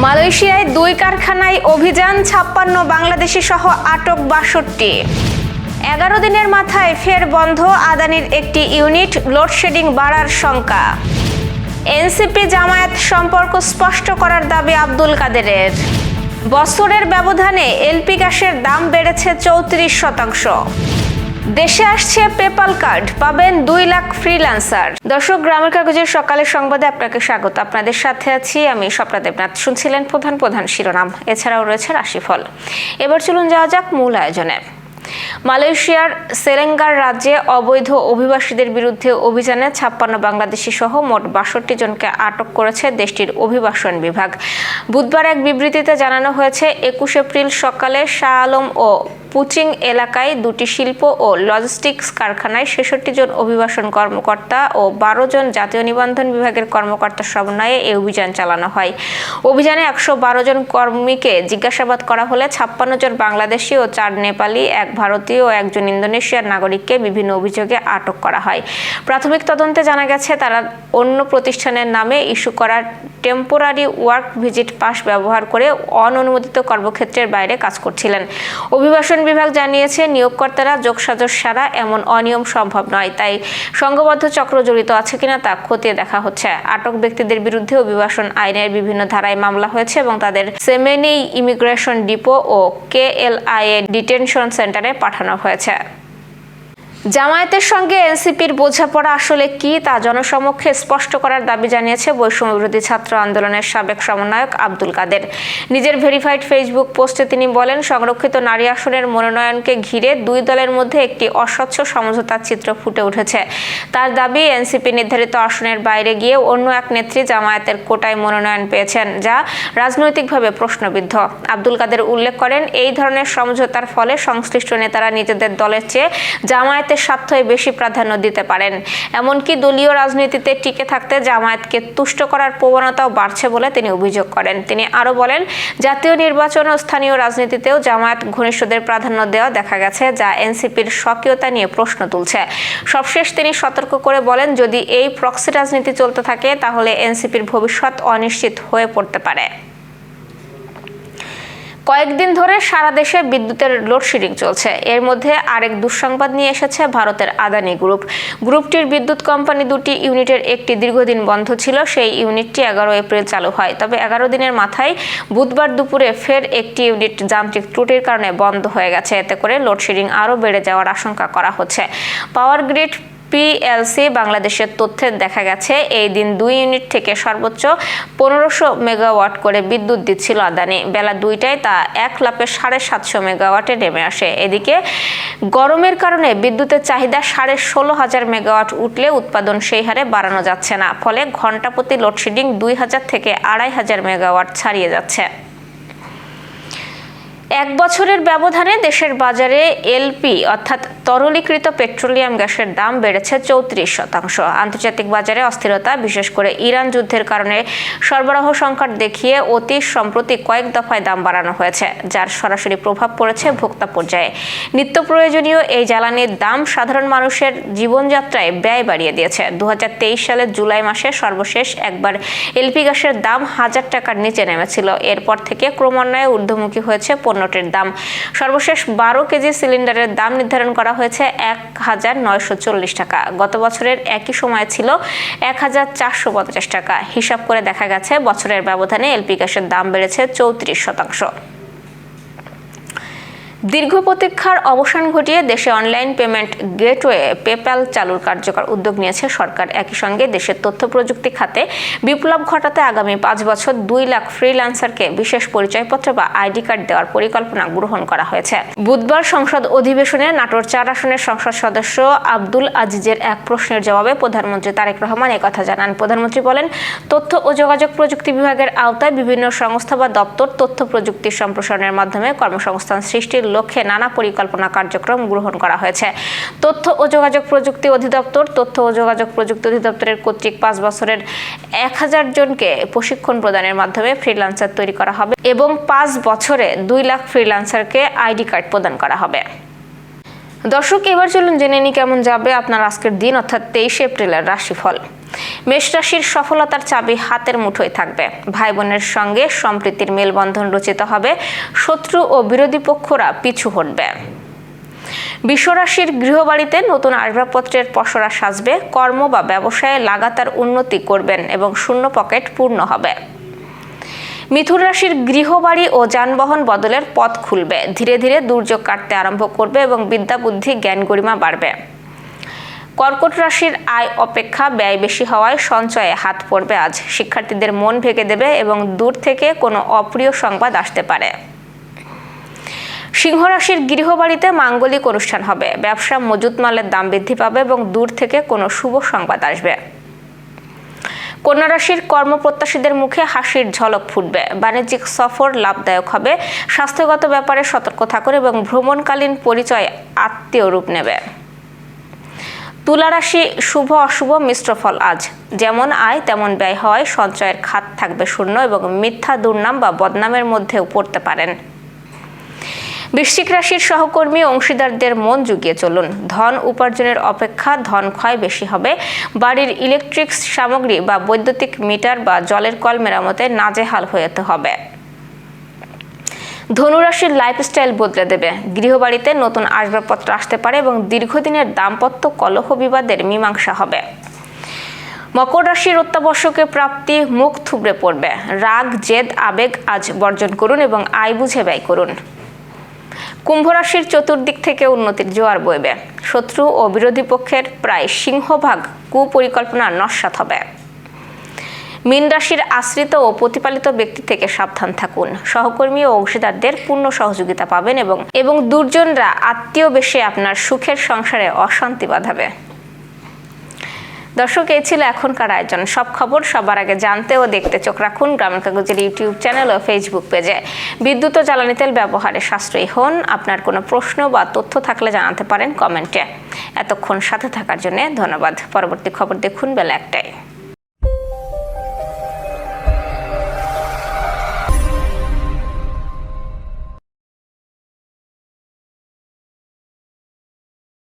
মালয়েশিয়ায় 2 কারখানায় অভিযান, 56 বাংলাদেশি সহ আটক 62। 11 দিনের মাথায় ফের বন্ধ আদানির একটি ইউনিট, লোডশেডিং বাড়ার শঙ্কা। এনসিপি জামায়াত সম্পর্ক স্পষ্ট করার দাবি আব্দুল কাদেরের। বছরের ব্যবধানে এলপি গ্যাসের দাম বেড়েছে 34%। দেশে আসছে পেপাল কার্ড, পাবেন 2 লাখ ফ্রিল্যান্সার। দর্শক, গ্রামের কাগজের সকালের সংবাদে আপনাকে স্বাগত। আপনাদের সাথে আছি আমি স্বপ্না দেবনাথ। শুনছিলেন প্রধান শিরোনাম, এছাড়াও রয়েছে রাশিফল। এবার চলুন যাওয়া যাক মূল আয়োজনে। মালয়েশিয়ার সেরেঙ্গার রাজ্যে অবৈধ অভিবাসীদের বিরুদ্ধে অভিযানে 56 বাংলাদেশি সহ মোট 62 জনকে আটক করেছে দেশটির অভিবাসন বিভাগ। বুধবার এক বিবৃতিতে জানানো হয়েছে, 21 এপ্রিল সকালে শাহ আলম ও পুচিং এলাকায় 2টি শিল্প ও লজিস্টিক্স কারখানায় 66 জন অভিবাসন কর্মকর্তা ও 12 জন জাতীয় নিবন্ধন বিভাগের কর্মকর্তার সমন্বয়ে এই অভিযান চালানো হয়। অভিযানে 112 জন কর্মীকে জিজ্ঞাসাবাদ করা হলে 56 জন বাংলাদেশি ও 4 নেপালি, 1 ভারতীয় ও 1 জন ইন্দোনেশিয়ার নাগরিককে বিভিন্ন অভিযোগে আটক করা হয়। প্রাথমিক তদন্তে জানা গেছে, তারা অন্য প্রতিষ্ঠানের নামে ইস্যু করা টেম্পোরারি ওয়ার্ক ভিজিট পাস ব্যবহার করে অননুমোদিত কর্মক্ষেত্রের বাইরে কাজ করছিলেন। অভিবাসন বিভাগ জানিয়েছে, নিয়োগকর্তারা যোগসাজশ ছাড়া এমন অনিয়ম সম্ভব নয়, তাই সংঘবদ্ধ চক্র জড়িত আছে কিনা তা খতিয়ে দেখা হচ্ছে। আটক ব্যক্তিদের বিরুদ্ধে অভিবাসন আইনের বিভিন্ন ধারায় মামলা হয়েছে এবং তাদের সেমেনি ইমিগ্রেশন ডিপো ও কেএলআইএ ডিটেনশন সেন্টারে পাঠানো হয়েছে। জামায়াতের সঙ্গে এনসিপির বোঝাপড়া আসলে কি তা জনসমক্ষে স্পষ্ট করার দাবি জানিয়েছে বৈষম্যবিরোধী ছাত্র আন্দোলনের সাবেক সমন্বয়ক আব্দুল কাদের। নিজের ভেরিফাইড ফেসবুক পোস্টে তিনি বলেন, সংরক্ষিত নারী আসনের মনোনয়নকে ঘিরে 2 দলের মধ্যে একটি অস্বচ্ছ সমঝোতার চিত্র ফুটে উঠেছে। তার দাবি, এনসিপি নির্ধারিত আসনের বাইরে গিয়ে অন্য এক নেত্রী জামায়াতের কোটায় মনোনয়ন পেয়েছেন, যা রাজনৈতিকভাবে প্রশ্নবিদ্ধ। আব্দুল কাদের উল্লেখ করেন, এই ধরনের সমঝোতার ফলে সংশ্লিষ্ট নেতারা নিজেদের দলের চেয়ে জামায়াতের স্বার্থই বেশি প্রাধান্য দিতে পারেন। এমনকি দলীয় রাজনীতিতে টিকে থাকতে জামায়াতকে তুষ্ট করার প্রবণতাও বাড়ছে বলে তিনি অভিযোগ করেন। তিনি আরও বলেন, জাতীয় নির্বাচন ও স্থানীয় রাজনীতিতেও জামায়াত ঘনিষ্ঠদের প্রাধান্য দেওয়া দেখা গেছে, যা এনসিপির স্বকীয়তা নিয়ে প্রশ্ন তুলছে। সবশেষ তিনি সতর্ক করে বলেন, যদি এই প্রক্সি রাজনীতি চলতে থাকে তাহলে এনসিপির ভবিষ্যৎ অনিশ্চিত হয়ে পড়তে পারে। কয়েকদিন ধরে সারা দেশে বিদ্যুতের লোডশেডিং চলছে। এর মধ্যে আরেক দুঃসংবাদ নিয়ে এসেছে ভারতের আদানি গ্রুপটির বিদ্যুৎ কোম্পানি 2টি ইউনিটের একটি দীর্ঘদিন বন্ধ ছিল। সেই ইউনিটটি 11 এপ্রিল চালু হয়, তবে 11 দিনের মাথায় বুধবার দুপুরে ফের একটি ইউনিট যান্ত্রিক ত্রুটির কারণে বন্ধ হয়ে গেছে। এতে করে লোডশেডিং আরও বেড়ে যাওয়ার আশঙ্কা করা হচ্ছে। পাওয়ার গ্রিড পিএলসি বাংলাদেশের তথ্যে দেখা গেছে, এই দিন 2 ইউনিট থেকে সর্বোচ্চ 1500 মেগাওয়াট করে বিদ্যুৎ দিচ্ছিল আদানি। বেলা 2টায় তা এক লাফে 750 মেগাওয়াটে নেমে আসে। এদিকে গরমের কারণে বিদ্যুতের চাহিদা 16,500 মেগাওয়াট উঠলে উৎপাদন সেই হারে বাড়ানো যাচ্ছে না, ফলে ঘন্টা প্রতি লোডশেডিং 2000 থেকে 2500 মেগাওয়াট ছাড়িয়ে যাচ্ছে। 1 বছরের ব্যবধানে দেশের বাজারে এলপি অর্থাৎ তরলীকৃত পেট্রোলিয়াম গ্যাসের দাম বেড়েছে 34%। আন্তর্জাতিক বাজারে অস্থিরতা, বিশেষ করে ইরান যুদ্ধের কারণে সরবরাহ সংকট দেখিয়ে অতি সম্প্রতি কয়েক দফায় দাম বাড়ানো হয়েছে, যার সরাসরি প্রভাব পড়েছে ভোক্তা পর্যায়ে। নিত্য প্রয়োজনীয় এই জ্বালানির দাম সাধারণ মানুষের জীবনযাত্রায় ব্যয় বাড়িয়ে দিয়েছে। 2023 সালের জুলাই মাসে সর্বশেষ একবার এলপি গ্যাসের দাম 1000 টাকার নিচে নেমেছিল। এরপর থেকে ক্রমান্বয়ে ঊর্ধ্বমুখী হয়েছে পণ্যটির দাম। সর্বশেষ 12 কেজি সিলিন্ডারের দাম নির্ধারণ করা হয়েছে 1940 টাকা। গত বছরের একই সময়ে ছিল 1450 টাকা। হিসাব করে দেখা গেছে, বছরের ব্যবধানে এলপি গ্যাসের দাম বেড়েছে 34%। দীর্ঘ প্রতীক্ষার অবসান ঘটিয়ে দেশে অনলাইন পেমেন্ট গেটওয়ে পেপ্যাল চালুর কার্যকর উদ্যোগ নিয়েছে সরকার। একই সঙ্গে দেশের তথ্য প্রযুক্তি খাতে বিপ্লব ঘটাতে আগামী 5 বছর 2 লাখ ফ্রিল্যান্সারকে বিশেষ পরিচয়পত্র বা আইডি কার্ড দেওয়ার পরিকল্পনা গ্রহণ করা হয়েছে। বুধবার সংসদ অধিবেশনে নাটোর 4 আসনের সংসদ সদস্য আব্দুল আজিজের এক প্রশ্নের জবাবে প্রধানমন্ত্রী তারেক রহমান একথা জানান। প্রধানমন্ত্রী বলেন, তথ্য ও যোগাযোগ প্রযুক্তি বিভাগের আওতায় বিভিন্ন সংস্থা বা দপ্তর তথ্য প্রযুক্তির সম্প্রসারণের মাধ্যমে কর্মসংস্থান সৃষ্টির লক্ষ্যে নানা পরিকল্পনা কার্যক্রম গ্রহণ করা হয়েছে। তথ্য ও যোগাযোগ প্রযুক্তি অধিদপ্তর তথ্য ও যোগাযোগ প্রযুক্তি অধিদপ্তরের কর্তৃক 5 বছরের 1000 জনকে প্রশিক্ষণ প্রদানের মাধ্যমে ফ্রিল্যান্সার তৈরি করা হবে এবং 5 বছরে 2 লাখ ফ্রিল্যান্সারকে আইডি কার্ড প্রদান করা হবে। দর্শক, এবার চলুন জেনে নিই কেমন যাবে আপনার আজকের দিন অর্থাৎ 23 এপ্রিলের রাশিফল। মেষ রাশির সফলতার চাবি হাতের মুঠোয় থাকবে। ভাই বোনের সঙ্গে সম্প্রীতির মেলবন্ধন রচিত হবে। শত্রু ও বিরোধী পক্ষরা পিছু হটবে। বৃষ রাশির গৃহবাড়িতে নতুন আসবাবপত্রের পসরা সাজবে। কর্ম বা ব্যবসায়ে লাগাতার উন্নতি করবেন এবং শূন্য পকেট পূর্ণ হবে। মিথুন রাশির গৃহবাড়ি ও যানবাহন বদলের পথ খুলবে। ধীরে ধীরে দুর্যোগ কাটতে আরম্ভ করবে এবং বিদ্যা বুদ্ধি জ্ঞান গরিমা বাড়বে। কর্কট রাশির আয় অপেক্ষা ব্যয় বেশি হওয়ায় সঞ্চয়ে হাত পড়বে আজ। শিক্ষার্থীদের মন ভেঙে দেবে এবং দূর থেকে কোনো অপ্রিয় সংবাদ আসতে পারে। সিংহ রাশির গৃহবাড়িতে মাঙ্গলিক অনুষ্ঠান হবে। ব্যবসা মজুত মালের দাম বৃদ্ধি পাবে এবং দূর থেকে কোনো শুভ সংবাদ আসবে। কন্যা রাশির কর্মপ্রত্যাশীদের মুখে হাসির ঝলক ফুটবে। বাণিজ্যিক সফর লাভদায়ক হবে। স্বাস্থ্যগত ব্যাপারে সতর্ক থাকুন এবং ভ্রমণকালীন পরিচয় আত্মীয় রূপ নেবে। তুলা রাশি শুভ অশুভ মিশ্র ফল আজ। যেমন আয় তেমন ব্যয় হয়। সঞ্চয়ের খাত থাকবে শূন্য এবং মিথ্যা দুর্নাম বা বদনামের মধ্যেও পড়তে পারেন। বৃশ্চিক রাশির সহকর্মী অংশীদারদের মন জুগিয়ে চলুন। ধন উপার্জনের অপেক্ষা ধন ক্ষয় বেশি হবে। বাড়ির ইলেকট্রিক সামগ্রী বা বৈদ্যুতিক মিটার বা জলের কল মেরামতে নাজেহাল হতে হবে। ধনুরাশির লাইফস্টাইল বদলে দেবে। গৃহবাড়িতে নতুন আসবাবপত্র আসতে পারে এবং দীর্ঘদিনের দাম্পত্য কলহ বিবাদের মীমাংসা হবে। মকর রাশির অত্যাবশ্যকে প্রাপ্তি মুখ থুবড়ে পড়বে। রাগ জেদ আবেগ আজ বর্জন করুন এবং আয় বুঝে ব্যয় করুন। কুম্ভ রাশির চতুর্দিক থেকে উন্নতির জোয়ার বইবে। শত্রু ও বিরোধী পক্ষের প্রায় সিংহভাগ কুপরিকল্পনা নস্যাৎ হবে। মীন রাশির আশ্রিত ও প্রতিপালিত ব্যক্তি থেকে সাবধান থাকুন। সহকর্মী ও অংশীদারদের পূর্ণ সহযোগিতা পাবেন এবং দুর্জনরা আত্মীয় বেশে আপনার সুখের সংসারে অশান্তি বাঁধাবে। দর্শক, এই ছিল এখনকার আয়োজন। সব খবর সবার আগে জানতে ও দেখতে চোখ রাখুন গ্রামের কাগজের ইউটিউব চ্যানেল ও ফেসবুক পেজে। বিদ্যুৎ ও জ্বালানি তেল ব্যবহারে সাশ্রয়ী হন। আপনার কোনো প্রশ্ন বা তথ্য থাকলে জানাতে পারেন কমেন্টে। এতক্ষণ সাথে থাকার জন্য ধন্যবাদ। পরবর্তী খবর দেখুন বেলা 1টায়।